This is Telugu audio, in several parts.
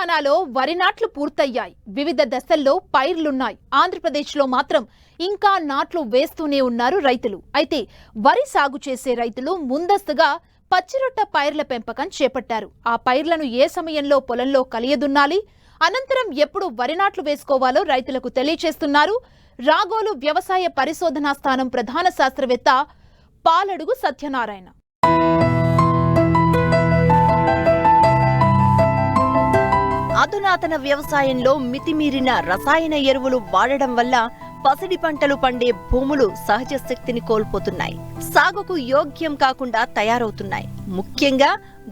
తెలంగాణలో వరి నాట్లు పూర్తయ్యాయి. వివిధ దశల్లో పైర్లున్నాయి. ఆంధ్రప్రదేశ్లో మాత్రం ఇంకా నాట్లు వేస్తూనే ఉన్నారు రైతులు. అయితే వరి సాగు చేసే రైతులు ముందస్తుగా పచ్చిరొట్ట పైర్ల పెంపకం చేపట్టారు. ఆ పైర్లను ఏ సమయంలో పొలంలో కలియదున్నాలి, అనంతరం ఎప్పుడు వరి నాట్లు వేసుకోవాలో రైతులకు తెలియచేస్తున్నారు రాగోలు వ్యవసాయ పరిశోధనా స్థానం ప్రధాన శాస్త్రవేత్త పాలడుగు సత్యనారాయణ. అధునాతన వ్యవసాయంలో మితిమీరిన రసాయన ఎరువులు వాడడం వల్ల పసిడి పంటలు పండే భూములు సహజ శక్తిని కోల్పోతున్నాయి, సాగుకు యోగ్యం కాకుండా తయారవుతున్నాయి. ముఖ్యంగా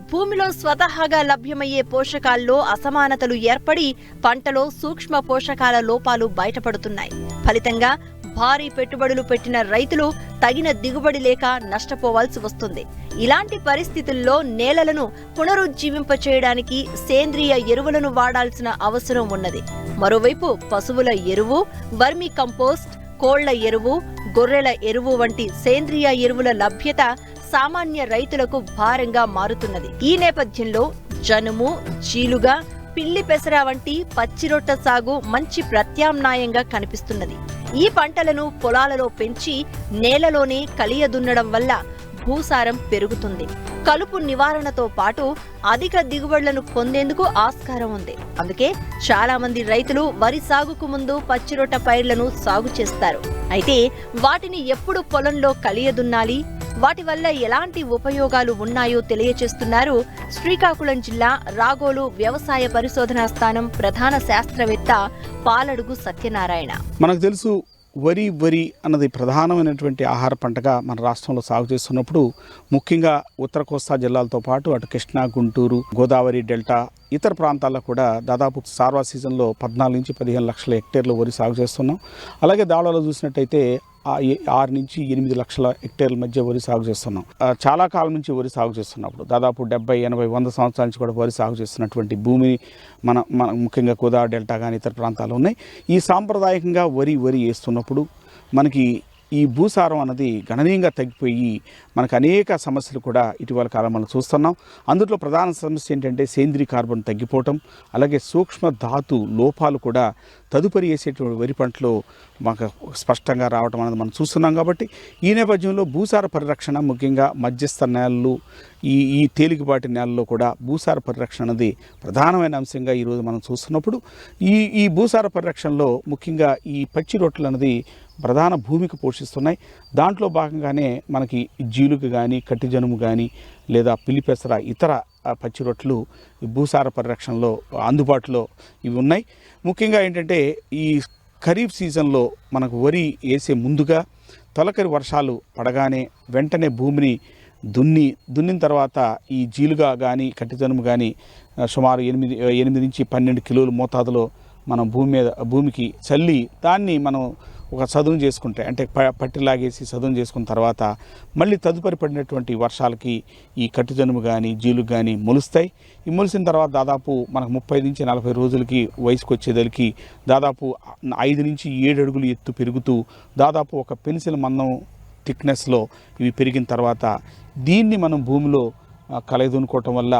భూమిలో స్వతహాగా లభ్యమయ్యే పోషకాల్లో అసమానతలు ఏర్పడి పంటలో సూక్ష్మ పోషకాల లోపాలు బయటపడుతున్నాయి. ఫలితంగా భారీ పెట్టుబడులు పెట్టిన రైతులు తగిన దిగుబడి లేక నష్టపోవాల్సి వస్తుంది. ఇలాంటి పరిస్థితుల్లో నేలలను పునరుజ్జీవింపచేయడానికి సేంద్రియ ఎరువులను వాడాల్సిన అవసరం ఉన్నది. మరోవైపు పశువుల ఎరువు, వర్మీ కంపోస్ట్, కోళ్ల ఎరువు, గొర్రెల ఎరువు వంటి సేంద్రియ ఎరువుల లభ్యత సామాన్య రైతులకు భారంగా మారుతున్నది. ఈ నేపథ్యంలో జనుము, చీలుగా, పిల్లి పెసర వంటి పచ్చిరొట్ట సాగు మంచి ప్రత్యామ్నాయంగా కనిపిస్తున్నది. ఈ పంటలను పొలాలలో పెంచి నేలలోనే కలియదున్నడం వల్ల భూసారం పెరుగుతుంది. కలుపు నివారణతో పాటు అధిక దిగుబడులను పొందేందుకు ఆస్కారం ఉంది. అందుకే చాలా మంది రైతులు వరి సాగుకు ముందు పచ్చిరొట్ట పైర్లను సాగు చేస్తారు. అయితే వాటిని ఎప్పుడు పొలంలో కలియదున్నాలి, వాటి వల్ల ఎలాంటి ఉపయోగాలు ఉన్నాయో తెలియచేస్తున్నారు శ్రీకాకుళం జిల్లా రాగోలు వ్యవసాయ పరిశోధనా స్థానం ప్రధాన శాస్త్రవేత్త పాలడుగు సత్యనారాయణ. మనకు తెలుసు వరి అన్నది ప్రధానమైనటువంటి ఆహార పంటగా మన రాష్ట్రంలో సాగు చేస్తున్నప్పుడు ముఖ్యంగా ఉత్తర కోస్తా జిల్లాలతో పాటు అటు కృష్ణా, గుంటూరు, గోదావరి డెల్టా ఇతర ప్రాంతాల్లో కూడా దాదాపు సార్వా సీజన్లో 14 నుంచి 15 లక్షల హెక్టేర్లు వరి సాగు చేస్తున్నాం. అలాగే దావలో చూసినట్టయితే 6 నుంచి 8 లక్షల హెక్టేర్ల మధ్య వరి సాగు చేస్తున్నాం. చాలా కాలం నుంచి వరి సాగు చేస్తున్నప్పుడు దాదాపు 70, 80, 100 సంవత్సరాల నుంచి కూడా వరి సాగు చేస్తున్నటువంటి భూమి మన ముఖ్యంగా గోదావరి డెల్టా కానీ ఇతర ప్రాంతాలు ఉన్నాయి. ఈ సాంప్రదాయకంగా వరి వేస్తున్నప్పుడు మనకి ఈ భూసారం అన్నది గణనీయంగా తగ్గిపోయి మనకు అనేక సమస్యలు కూడా ఇటీవల కాలం మనం చూస్తున్నాం. అందులో ప్రధాన సమస్య ఏంటంటే సేంద్రీయ కార్బన్ తగ్గిపోవటం, అలాగే సూక్ష్మ ధాతు లోపాలు కూడా తదుపరి వేసేటువంటి వరి పంటలో మాకు స్పష్టంగా రావటం అనేది మనం చూస్తున్నాం. కాబట్టి ఈ నేపథ్యంలో భూసార పరిరక్షణ, ముఖ్యంగా మధ్యస్థ నేలలు, ఈ తేలికపాటి నేలల్లో కూడా భూసార పరిరక్షణ అనేది ప్రధానమైన అంశంగా ఈరోజు మనం చూస్తున్నప్పుడు ఈ భూసార పరిరక్షణలో ముఖ్యంగా ఈ పచ్చి రొట్టెలు అనేది ప్రధాన భూమికి పోషిస్తున్నాయి. దాంట్లో భాగంగానే మనకి జీలుగు కానీ, కట్టి జనుము కానీ, లేదా పిల్లిపెసర ఇతర పచ్చి రొట్టెలు భూసార పరిరక్షణలో అందుబాటులో ఇవి ఉన్నాయి. ముఖ్యంగా ఏంటంటే ఈ ఖరీఫ్ సీజన్లో మనకు వరి వేసే ముందుగా తొలకరి వర్షాలు పడగానే వెంటనే భూమిని దున్నిన తర్వాత ఈ జీలుగా కానీ, కట్టి జనుము కానీ సుమారు 8 నుంచి 12 కిలోల మోతాదులో మనం భూమికి చల్లి దాన్ని మనం ఒక చదును చేసుకుంటే, అంటే పట్టిలాగేసి చదును చేసుకున్న తర్వాత మళ్ళీ తదుపరి పడినటువంటి వర్షాలకి ఈ కట్టుజనుము కానీ, జీలుగు కానీ మొలుస్తాయి. ఈ మొలిసిన తర్వాత దాదాపు మనకు 30 నుంచి 40 రోజులకి వయసుకు వచ్చేదలికి దాదాపు 5 నుంచి 7 అడుగులు ఎత్తు పెరుగుతూ దాదాపు ఒక పెన్సిల్ మందం థిక్నెస్లో ఇవి పెరిగిన తర్వాత దీన్ని మనం భూమిలో కలయదునుకోవటం వల్ల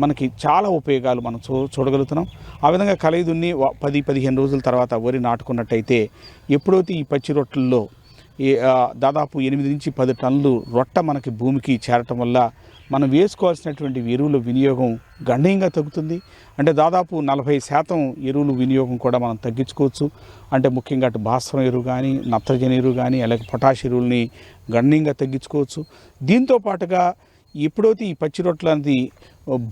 మనకి చాలా ఉపయోగాలు మనం చూడగలుగుతున్నాం. ఆ విధంగా కలయిదున్ని 10-15 రోజుల తర్వాత వరి నాటుకున్నట్టయితే ఎప్పుడైతే ఈ పచ్చి రొట్టెల్లో దాదాపు 8 నుంచి 10 టన్నులు రొట్ట మనకి భూమికి చేరటం వల్ల మనం వేసుకోవాల్సినటువంటి ఎరువుల వినియోగం గణనీయంగా తగ్గుతుంది. అంటే దాదాపు 40% ఎరువుల వినియోగం కూడా మనం తగ్గించుకోవచ్చు. అంటే ముఖ్యంగా అటు భాస్వరం ఎరువు కానీ, నత్రజని ఎరువు కానీ, అలాగే పొటాష్ ఎరువుల్ని గణనీయంగా తగ్గించుకోవచ్చు. దీంతో పాటుగా ఎప్పుడైతే ఈ పచ్చి రొట్టెలు అనేది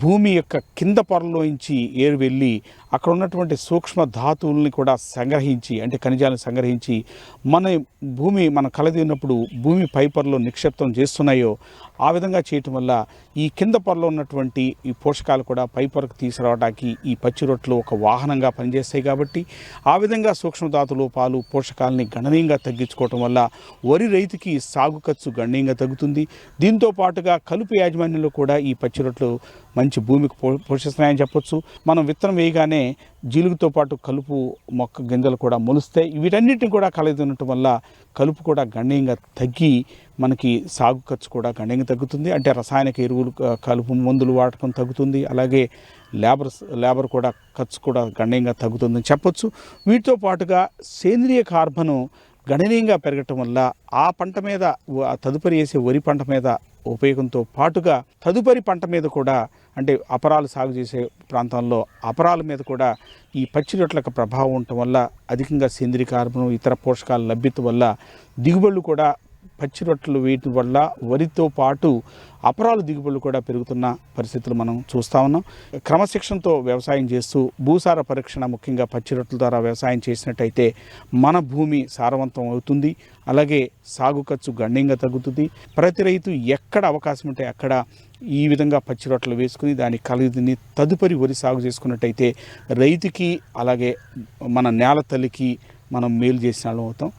భూమి యొక్క కింద పొరలోంచి ఏరు వెళ్ళి అక్కడ ఉన్నటువంటి సూక్ష్మ ధాతువుల్ని కూడా సంగ్రహించి, అంటే ఖనిజాలను సంగ్రహించి మన కలదిన్నప్పుడు భూమి పై పొరలో నిక్షిప్తం చేస్తున్నాయో ఆ విధంగా చేయటం వల్ల ఈ కింద పొరలో ఉన్నటువంటి ఈ పోషకాలు కూడా పై పొరకు తీసుకురావడానికి ఈ పచ్చి రొట్టెలు ఒక వాహనంగా పనిచేస్తాయి. కాబట్టి ఆ విధంగా సూక్ష్మధాతు లోపాలు, పోషకాలని గణనీయంగా తగ్గించుకోవటం వల్ల వరి రైతుకి సాగు ఖర్చు గణనీయంగా తగ్గుతుంది. దీంతో పాటుగా కలుపు యాజమాన్యంలో కూడా ఈ పచ్చి రొట్టెలు మంచి భూమికి పోషిస్తున్నాయని చెప్పొచ్చు. మనం విత్తనం వేయగానే జీలుగుతో పాటు కలుపు మొక్క గింజలు కూడా మొలుస్తాయి. వీటన్నిటిని కూడా కలయితుండటం వల్ల కలుపు కూడా గణనీయంగా తగ్గి మనకి సాగు ఖర్చు కూడా గణనీయంగా తగ్గుతుంది. అంటే రసాయనిక ఎరువులు, కలుపు మందులు వాడకం తగ్గుతుంది. అలాగే లేబర్ కూడా ఖర్చు కూడా గణనీయంగా తగ్గుతుందని చెప్పొచ్చు. వీటితో పాటుగా సేంద్రియ కార్బను గణనీయంగా పెరగటం వల్ల ఆ పంట మీద తదుపరి వేసే వరి పంట మీద ఉపయోగంతో పాటుగా తదుపరి పంట మీద కూడా అంటే అపరాలు సాగు చేసే ప్రాంతంలో అపరాల మీద కూడా ఈ పచ్చి రొట్టెలకు ప్రభావం ఉండటం వల్ల అధికంగా సేంద్రియ కార్బను ఇతర పోషకాల లభ్యత వల్ల దిగుబడులు కూడా పచ్చి రొట్టెలు వీటి వల్ల వరితో పాటు అపరాలు దిగుబడులు కూడా పెరుగుతున్న పరిస్థితులు మనం చూస్తూ ఉన్నాం. క్రమశిక్షణతో వ్యవసాయం చేస్తూ భూసార పరీక్షణ ముఖ్యంగా పచ్చి రొట్టెల ద్వారా వ్యవసాయం చేసినట్టయితే మన భూమి సారవంతం అవుతుంది. అలాగే సాగు ఖర్చు గణనీయంగా తగ్గుతుంది. ప్రతి రైతు ఎక్కడ అవకాశం ఉంటే అక్కడ ఈ విధంగా పచ్చి రొట్టెలు వేసుకుని దాని ఖరీదుని తదుపరి వరి సాగు చేసుకున్నట్టయితే రైతుకి అలాగే మన నేల తల్లికి మనం మేలు చేసిన వాళ్ళం అవుతాం.